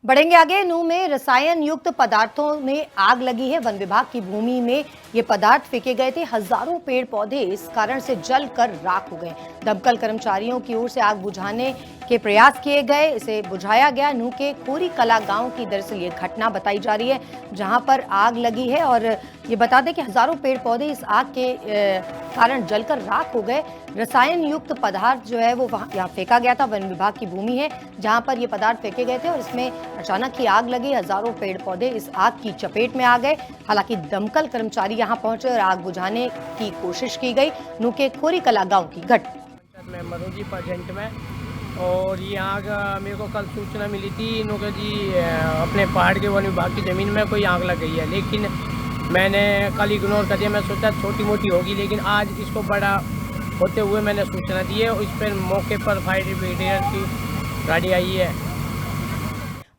बढ़ेंगे आगे। नूंह में रसायन युक्त पदार्थों में आग लगी है। वन विभाग की भूमि में ये पदार्थ फेंके गए थे। हजारों पेड़ पौधे इस कारण से जलकर राख हो गए। दमकल कर्मचारियों की ओर से आग बुझाने के प्रयास किए गए, इसे बुझाया गया। नूंह के कोरी कला गांव की दरअसल ये घटना बताई जा रही है, जहां पर आग लगी है। और ये बता दें कि हजारों पेड़ पौधे इस आग के कारण जलकर राख हो गए। रसायन युक्त पदार्थ जो है वो यहाँ फेंका गया था। वन विभाग की भूमि है जहां पर ये पदार्थ फेंके गए थे और इसमें अचानक ही आग लगी। हजारों पेड़ पौधे इस आग की चपेट में आ गए। हालांकि दमकल कर्मचारी यहां पहुंचे और आग बुझाने की कोशिश की गई। नूंह के खोरी कला गांव की घटना मैं मरोजी परजेंट में, और ये आग मेरे को कल सूचना मिली थी इन्होंने जी अपने पहाड़ के वन विभाग की ज़मीन में कोई आग लग गई है, लेकिन मैंने कल इग्नोर कर दिया। मैं सोचा छोटी मोटी होगी, लेकिन आज इसको बड़ा होते हुए मैंने सूचना दी है और इस पर मौके पर फायर ब्रिगेड की गाड़ी आई है।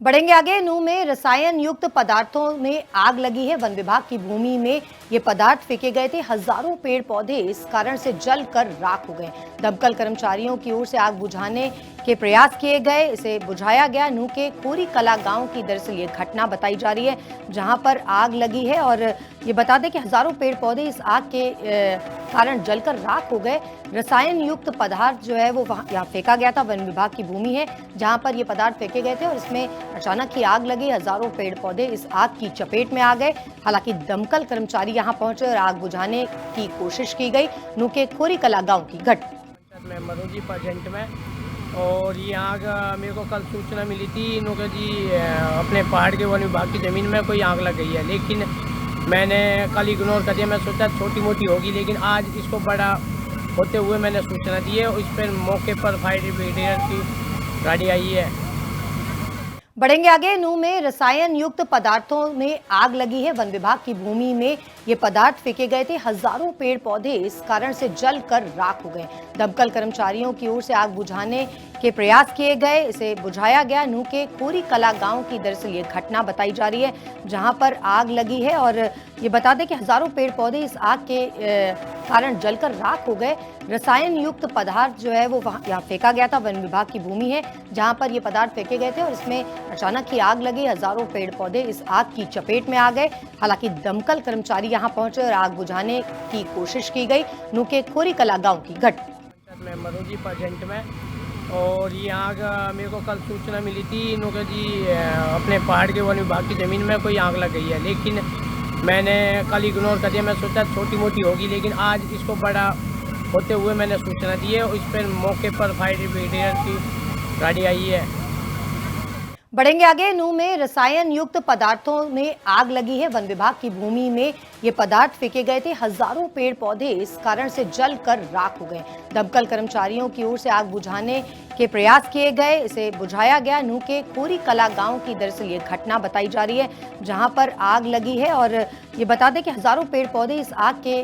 बढ़ेंगे आगे। नूंह में रसायन युक्त पदार्थों में आग लगी है। वन विभाग की भूमि में ये पदार्थ फेंके गए थे। हजारों पेड़ पौधे इस कारण से जलकर राख हो गए। दमकल कर्मचारियों की ओर से आग बुझाने के प्रयास किए गए, इसे बुझाया गया। नूंह के कोरी कला गांव की दरअसल ये घटना बताई जा रही है, जहां पर आग लगी है। और ये बता दें कि हजारों पेड़ पौधे इस आग के कारण जलकर राख हो गए। रसायन युक्त पदार्थ जो है वो यहाँ फेंका गया था। वन विभाग की भूमि है जहां पर ये पदार्थ फेंके गए थे और इसमें अचानक ही आग लगी। हजारों पेड़ पौधे इस आग की चपेट में आ गए। हालांकि दमकल कर्मचारी यहां पहुंचे और आग बुझाने की कोशिश की गई। नूंह के खोरी कला गांव की घटना मैं मरोजी परजेंट में, और ये आग मेरे को कल सूचना मिली थी इन्होंने जी अपने पहाड़ के वन विभाग की ज़मीन में कोई आग लग गई है, लेकिन मैंने कल इग्नोर कर दिया। मैं सोचा छोटी मोटी होगी, लेकिन आज इसको बड़ा होते हुए मैंने सूचना दी है और इस पर मौके पर फायर ब्रिगेड की गाड़ी आई है। बढ़ेंगे आगे। नूंह में रसायन युक्त पदार्थों में आग लगी है। वन विभाग की भूमि में ये पदार्थ फेंके गए थे। हजारों पेड़ पौधे इस कारण से जलकर राख हो गए। दमकल कर्मचारियों की ओर से आग बुझाने के प्रयास किए गए, इसे बुझाया गया। नूंह के कोरी कला गांव की दरअसल ये घटना बताई जा रही है, जहां पर आग लगी है। और ये बता दें कि हजारों पेड़ पौधे इस आग के कारण जलकर राख हो गए। रसायन युक्त पदार्थ जो है वो यहाँ फेंका गया था। वन विभाग की भूमि है जहां पर ये पदार्थ फेंके गए थे और इसमें अचानक ही आग लगी। हजारों पेड़ पौधे इस आग की चपेट में आ गए। हालांकि दमकल कर्मचारी यहां पहुंचे और आग बुझाने की कोशिश की गई। नूंह के खोरी कला गांव की घटना मैं मरोजी परजेंट में, और ये आग मेरे को कल सूचना मिली थी इन्होंने जी अपने पहाड़ के वन विभाग की ज़मीन में कोई आग लग गई है, लेकिन मैंने कल इग्नोर कर दिया। मैं सोचा छोटी मोटी होगी, लेकिन आज इसको बड़ा होते हुए मैंने सूचना दी है और इस पर मौके पर फायर ब्रिगेड की गाड़ी आई है। बढ़ेंगे आगे। नूंह में रसायन युक्त पदार्थों में आग लगी है। वन विभाग की भूमि में ये पदार्थ फेंके गए थे। हजारों पेड़ पौधे इस कारण से जलकर राख हो गए। दमकल कर्मचारियों की ओर से आग बुझाने के प्रयास किए गए, इसे बुझाया गया। नूंह के कोरी कला गांव की दरअसल ये घटना बताई जा रही है, जहां पर आग लगी है। और ये बता दें कि हजारों पेड़ पौधे इस आग के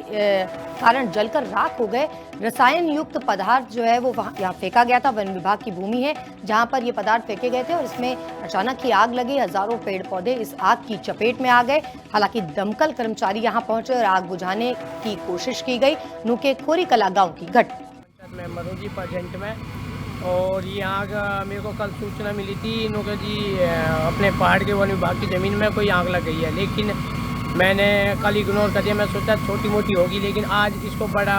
कारण जलकर राख हो गए। रसायन युक्त पदार्थ जो है वो यहाँ फेंका गया था। वन विभाग की भूमि है जहां पर ये पदार्थ फेंके गए थे और इसमें अचानक ही आग लगी। हजारों पेड़ पौधे इस आग की चपेट में आ गए। हालांकि दमकल कर्मचारी यहां पहुंचे और आग बुझाने की कोशिश की गई। नूंह के खोरी कला गांव की घटना मैं मरोजी परजेंट में, और ये आग मेरे को कल सूचना मिली थी इन्होंने जी अपने पहाड़ के वन विभाग की ज़मीन में कोई आग लग गई है, लेकिन मैंने कल इग्नोर कर दिया। मैं सोचा छोटी मोटी होगी, लेकिन आज इसको बड़ा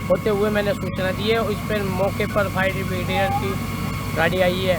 होते हुए मैंने सूचना दी है और इस पर मौके पर फायर ब्रिगेड की गाड़ी आई है।